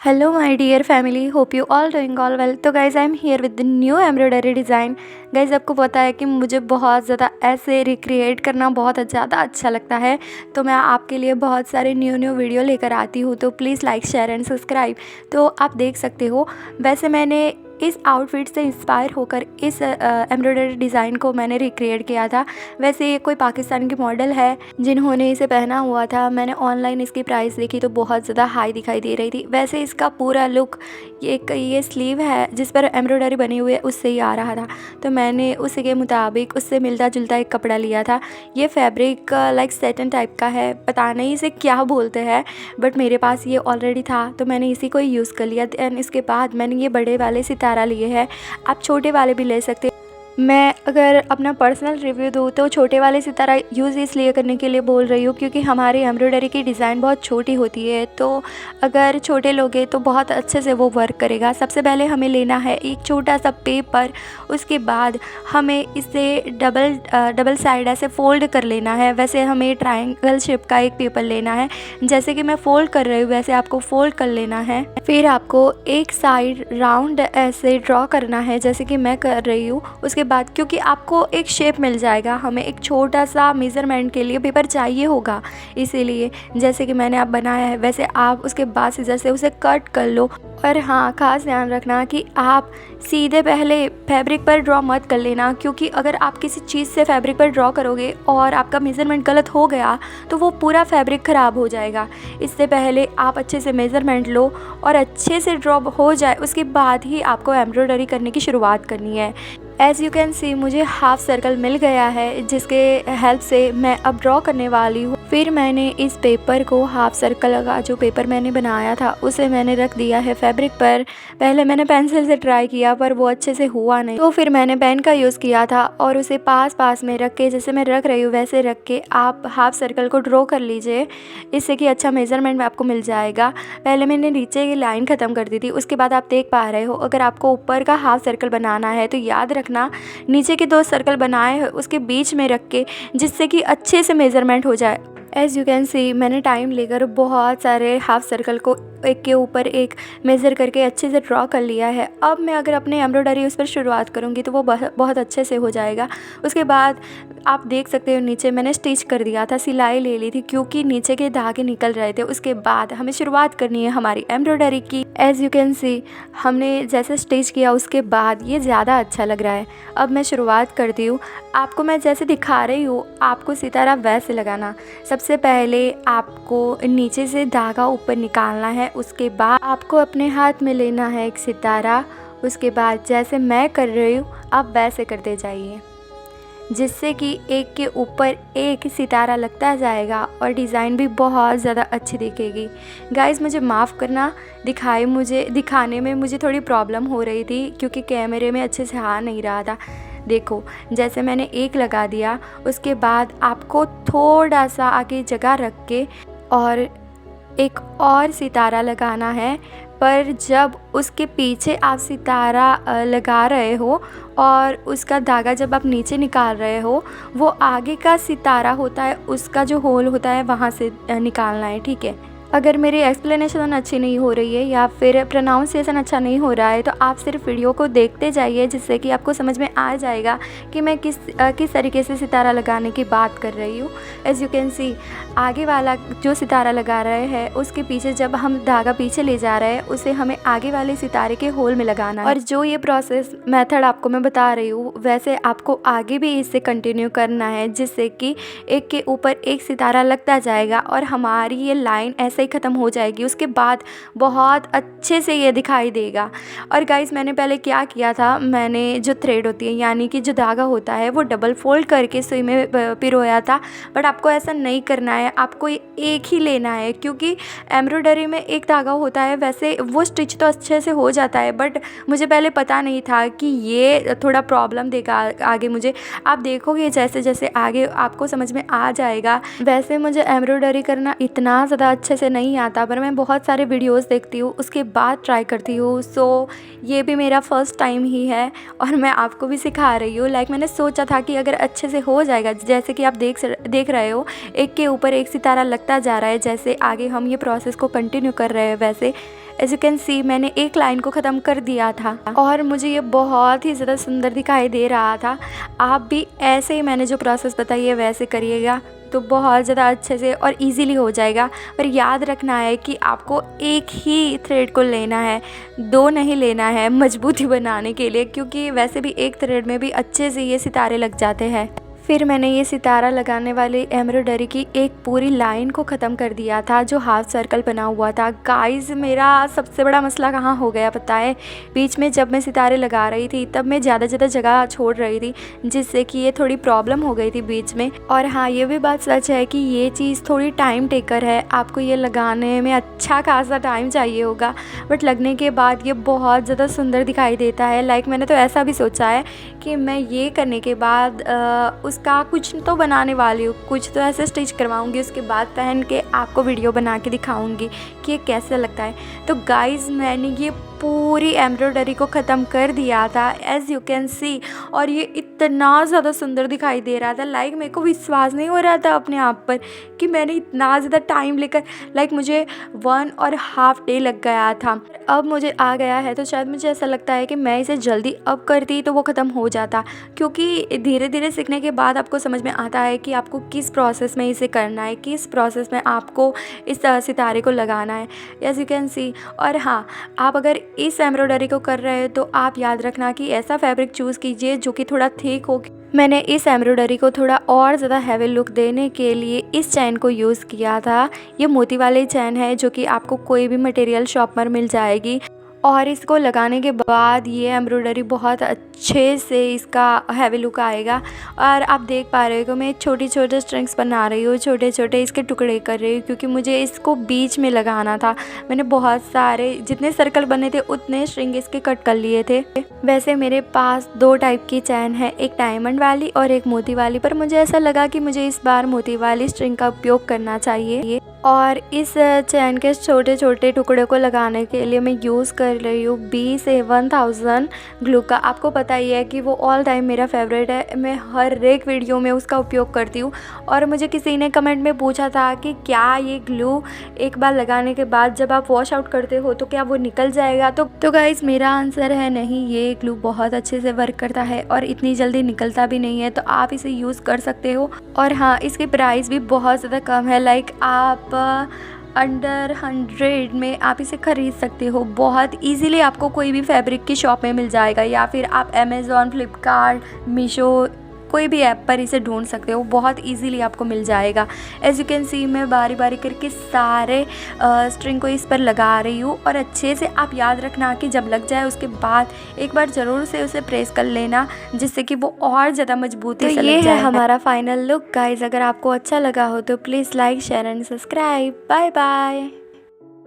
Hello my dear family, hope you all doing all well। तो guys I am here with the new embroidery design. Guys आपको पता है कि मुझे बहुत ज़्यादा ऐसे रिक्रिएट करना बहुत ज़्यादा अच्छा लगता है, तो मैं आपके लिए बहुत सारे न्यू वीडियो लेकर आती हूँ। तो please like share and subscribe. तो आप देख सकते हो, वैसे मैंने इस आउटफिट से इंस्पायर होकर इस एम्ब्रॉयडरी डिज़ाइन को मैंने रिक्रिएट किया था। वैसे ये कोई पाकिस्तान की मॉडल है जिन्होंने इसे पहना हुआ था। मैंने ऑनलाइन इसकी प्राइस देखी तो बहुत ज़्यादा हाई दिखाई दे रही थी। वैसे इसका पूरा लुक ये स्लीव है जिस पर एम्ब्रॉयडरी बनी हुई है उससे ही आ रहा था, तो मैंने उसी के मुताबिक उससे मिलता जुलता एक कपड़ा लिया था। ये फैब्रिक लाइक सैटिन टाइप का है, पता नहीं इसे क्या बोलते हैं, बट मेरे पास ये ऑलरेडी था तो मैंने इसी को यूज़ कर लिया। दैन इसके बाद मैंने ये बड़े वाले सितारा लिए हैं, आप छोटे वाले भी ले सकते। मैं अगर अपना पर्सनल रिव्यू दूँ तो छोटे वाले सितारा यूज़ इसलिए करने के लिए बोल रही हूँ क्योंकि हमारी एम्ब्रॉयडरी की डिज़ाइन बहुत छोटी होती है, तो अगर छोटे लोगे तो बहुत अच्छे से वो वर्क करेगा। सबसे पहले हमें लेना है एक छोटा सा पेपर, उसके बाद हमें इसे डबल साइड ऐसे फ़ोल्ड कर लेना है। वैसे हमें ट्रायंगल शेप का एक पेपर लेना है, जैसे कि मैं फ़ोल्ड कर रही हूँ वैसे आपको फ़ोल्ड कर लेना है। फिर आपको एक साइड राउंड ऐसे ड्रॉ करना है जैसे कि मैं कर रही हूँ। उसके बाद क्योंकि आपको एक शेप मिल जाएगा, हमें एक छोटा सा मेज़रमेंट के लिए पेपर चाहिए होगा, इसीलिए जैसे कि मैंने आप बनाया है वैसे आप उसके बाद सीजर से उसे कट कर लो। और हाँ, ख़ास ध्यान रखना कि आप सीधे पहले फैब्रिक पर ड्रॉ मत कर लेना, क्योंकि अगर आप किसी चीज़ से फैब्रिक पर ड्रॉ करोगे और आपका मेज़रमेंट गलत हो गया तो वो पूरा फैब्रिक ख़राब हो जाएगा। इससे पहले आप अच्छे से मेज़रमेंट लो और अच्छे से ड्रॉ हो जाए, उसके बाद ही आपको एम्ब्रॉयडरी करने की शुरुआत करनी है। एज़ यू कैन सी मुझे हाफ़ सर्कल मिल गया है जिसके हेल्प से मैं अब ड्रॉ करने वाली हूँ। फिर मैंने इस पेपर को हाफ़ सर्कल का जो पेपर मैंने बनाया था उसे मैंने रख दिया है फैब्रिक पर। पहले मैंने पेंसिल से ट्राई किया पर वो अच्छे से हुआ नहीं, तो फिर मैंने पेन का यूज़ किया था और उसे पास में रख के, जैसे मैं रख रही हूँ वैसे रख के आप हाफ़ सर्कल को ड्रॉ कर लीजिए, इससे कि अच्छा मेज़रमेंट में आपको मिल जाएगा। पहले मैंने नीचे की लाइन ख़त्म कर दी थी, उसके बाद आप देख पा रहे हो अगर आपको ऊपर का हाफ़ सर्कल बनाना है तो याद रखना नीचे के 2 सर्कल बनाए हैं उसके बीच में रख के, जिससे कि अच्छे से मेज़रमेंट हो जाए। एज़ यू कैन सी मैंने टाइम लेकर बहुत सारे हाफ़ सर्कल को एक के ऊपर एक मेज़र करके अच्छे से ड्रॉ कर लिया है। अब मैं अगर अपने एम्ब्रॉयडरी उस पर शुरुआत करूँगी तो वो बहुत अच्छे से हो जाएगा। उसके बाद आप देख सकते हो नीचे मैंने स्टिच कर दिया था, सिलाई ले ली थी क्योंकि नीचे के धागे निकल रहे थे। उसके बाद हमें शुरुआत करनी है हमारी एम्ब्रॉयडरी की। एज़ यू कैन सी हमने जैसे स्टिच किया उसके बाद ये ज़्यादा अच्छा लग रहा है। अब मैं शुरुआत करती हूँ, आपको मैं जैसे दिखा रही हूँ आपको सितारा वैसे लगाना। सबसे पहले आपको नीचे से धागा ऊपर निकालना है, उसके बाद आपको अपने हाथ में लेना है एक सितारा। उसके बाद जैसे मैं कर रही हूँ आप वैसे करते जाइए, जिससे कि एक के ऊपर एक सितारा लगता जाएगा और डिज़ाइन भी बहुत ज़्यादा अच्छी दिखेगी। गाइज़ मुझे माफ़ करना, दिखाने में मुझे थोड़ी प्रॉब्लम हो रही थी क्योंकि कैमरे में अच्छे से आ नहीं रहा था। देखो जैसे मैंने एक लगा दिया, उसके बाद आपको थोड़ा सा आगे जगह रख के और एक और सितारा लगाना है। पर जब उसके पीछे आप सितारा लगा रहे हो और उसका धागा जब आप नीचे निकाल रहे हो, वो आगे का सितारा होता है उसका जो होल होता है वहाँ से निकालना है, ठीक है। अगर मेरी एक्सप्लेनेशन अच्छी नहीं हो रही है या फिर प्रोनाउंसिएशन अच्छा नहीं हो रहा है तो आप सिर्फ वीडियो को देखते जाइए, जिससे कि आपको समझ में आ जाएगा कि मैं किस तरीके से सितारा लगाने की बात कर रही हूँ। एज़ यू कैन सी आगे वाला जो सितारा लगा रहे हैं उसके पीछे जब हम धागा पीछे ले जा रहे हैं उसे हमें आगे वाले सितारे के होल में लगाना है। और जो ये प्रोसेस मेथड आपको मैं बता रही हूँ वैसे आपको आगे भी इससे कंटिन्यू करना है, जिससे कि एक के ऊपर एक सितारा लगता जाएगा और हमारी ये लाइन ऐसे ही ख़त्म हो जाएगी। उसके बाद बहुत अच्छे से ये दिखाई देगा। और गाइस मैंने पहले क्या किया था, मैंने जो थ्रेड होती है यानी कि जो धागा होता है वो डबल फोल्ड करके सुई में पिरोया था, बट आपको ऐसा नहीं करना है, आपको एक ही लेना है क्योंकि एम्ब्रॉयडरी में एक धागा होता है। वैसे वो स्टिच तो अच्छे से हो जाता है बट मुझे पहले पता नहीं था कि ये थोड़ा प्रॉब्लम देगा आगे मुझे। आप देखोगे जैसे जैसे आगे आपको समझ में आ जाएगा। वैसे मुझे एम्ब्रॉयडरी करना इतना ज़्यादा अच्छे से नहीं आता, पर मैं बहुत सारे वीडियोस देखती हूँ उसके बाद ट्राई करती हूँ। सो ये भी मेरा फर्स्ट टाइम ही है और मैं आपको भी सिखा रही हूँ। लाइक मैंने सोचा था कि अगर अच्छे से हो जाएगा, जैसे कि आप देख रहे हो एक के ऊपर एक सितारा लगता जा रहा है, जैसे आगे हम ये प्रोसेस को कंटिन्यू कर रहे हैं वैसे एज यू कैन सी मैंने एक लाइन को ख़त्म कर दिया था और मुझे ये बहुत ही ज़्यादा सुंदर दिखाई दे रहा था। आप भी ऐसे ही मैंने जो प्रोसेस बताई है वैसे करिएगा तो बहुत ज़्यादा अच्छे से और इजीली हो जाएगा। पर याद रखना है कि आपको एक ही थ्रेड को लेना है, 2 नहीं लेना है मजबूती बनाने के लिए, क्योंकि वैसे भी एक थ्रेड में भी अच्छे से ये सितारे लग जाते हैं। फिर मैंने ये सितारा लगाने वाली एम्ब्रॉयडरी की एक पूरी लाइन को ख़त्म कर दिया था जो हाफ सर्कल बना हुआ था। गाइस मेरा सबसे बड़ा मसला कहाँ हो गया पता है, बीच में जब मैं सितारे लगा रही थी तब मैं ज़्यादा जगह छोड़ रही थी, जिससे कि ये थोड़ी प्रॉब्लम हो गई थी बीच में। और हाँ, ये भी बात सच है कि ये चीज़ थोड़ी टाइम टेकर है, आपको ये लगाने में अच्छा खासा टाइम चाहिए होगा, बट लगने के बाद ये बहुत ज़्यादा सुंदर दिखाई देता है। लाइक मैंने तो ऐसा भी सोचा है कि मैं ये करने के बाद उसका कुछ तो बनाने वाली हूँ, कुछ तो ऐसे स्टिच करवाऊँगी, उसके बाद पहन के आपको वीडियो बना के दिखाऊँगी कि ये कैसा लगता है। तो गाइज़ मैंने ये पूरी एम्ब्रॉयडरी को ख़त्म कर दिया था एज़ यू कैन सी, और ये इतना ज़्यादा सुंदर दिखाई दे रहा था। लाइक मेरे को विश्वास नहीं हो रहा था अपने आप पर कि मैंने इतना ज़्यादा टाइम लेकर, लाइक मुझे 1.5 डे लग गया था। अब मुझे आ गया है तो शायद मुझे ऐसा लगता है कि मैं इसे जल्दी अब करती तो वो ख़त्म हो जाता, क्योंकि धीरे धीरे सीखने के बाद आपको समझ में आता है कि आपको किस प्रोसेस में इसे करना है, किस प्रोसेस में आपको इस सितारे को लगाना है, एज़ यू कैन सी। और हाँ, आप अगर इस एम्ब्रॉयडरी को कर रहे हो तो आप याद रखना कि ऐसा फैब्रिक चूज़ कीजिए जो कि थोड़ा थिक हो। मैंने इस एम्ब्रॉयडरी को थोड़ा और ज़्यादा हैवी लुक देने के लिए इस चैन को यूज़ किया था। ये मोती वाली चैन है जो कि आपको कोई भी मटेरियल शॉप पर मिल जाएगी, और इसको लगाने के बाद ये एम्ब्रॉयडरी बहुत अच्छे से इसका हैवी लुक आएगा। और आप देख पा रहे हो मैं छोटे छोटे स्ट्रिंग्स बना रही हूँ, छोटे छोटे इसके टुकड़े कर रही हूँ, क्योंकि मुझे इसको बीच में लगाना था। मैंने बहुत सारे जितने सर्कल बने थे उतने स्ट्रिंग इसके कट कर लिए थे। वैसे मेरे पास 2 टाइप की चैन है, एक डायमंड वाली और एक मोती वाली, पर मुझे ऐसा लगा कि मुझे इस बार मोती वाली स्ट्रिंग का उपयोग करना चाहिए। और इस चैन के छोटे छोटे टुकड़े को लगाने के लिए मैं यूज़ कर रही हूँ B7000 ग्लू का। आपको पता ही है कि वो ऑल टाइम मेरा फेवरेट है, मैं हर एक वीडियो में उसका उपयोग करती हूँ। और मुझे किसी ने कमेंट में पूछा था कि क्या ये ग्लू एक बार लगाने के बाद जब आप वॉश आउट करते हो तो क्या वो निकल जाएगा। तो गाइस मेरा आंसर है नहीं, ये ग्लू बहुत अच्छे से वर्क करता है और इतनी जल्दी निकलता भी नहीं है, तो आप इसे यूज़ कर सकते हो। और हाँ, इसकी प्राइस भी बहुत ज़्यादा कम है, लाइक आप अंडर 100 में आप इसे ख़रीद सकते हो। बहुत इजीली आपको कोई भी फैब्रिक की शॉप में मिल जाएगा, या फिर आप अमेज़ॉन, फ्लिपकार्ट, मीशो कोई भी ऐप पर इसे ढूंढ सकते हो, बहुत इजीली आपको मिल जाएगा। एज़ यू कैन सी मैं बारी बारी करके सारे स्ट्रिंग को इस पर लगा रही हूँ, और अच्छे से आप याद रखना कि जब लग जाए उसके बाद एक बार ज़रूर से उसे प्रेस कर लेना, जिससे कि वो और ज़्यादा मजबूती से लग जाए। है हमारा फाइनल लुक गाइस। अगर आपको अच्छा लगा हो तो please like, share and subscribe. Bye bye.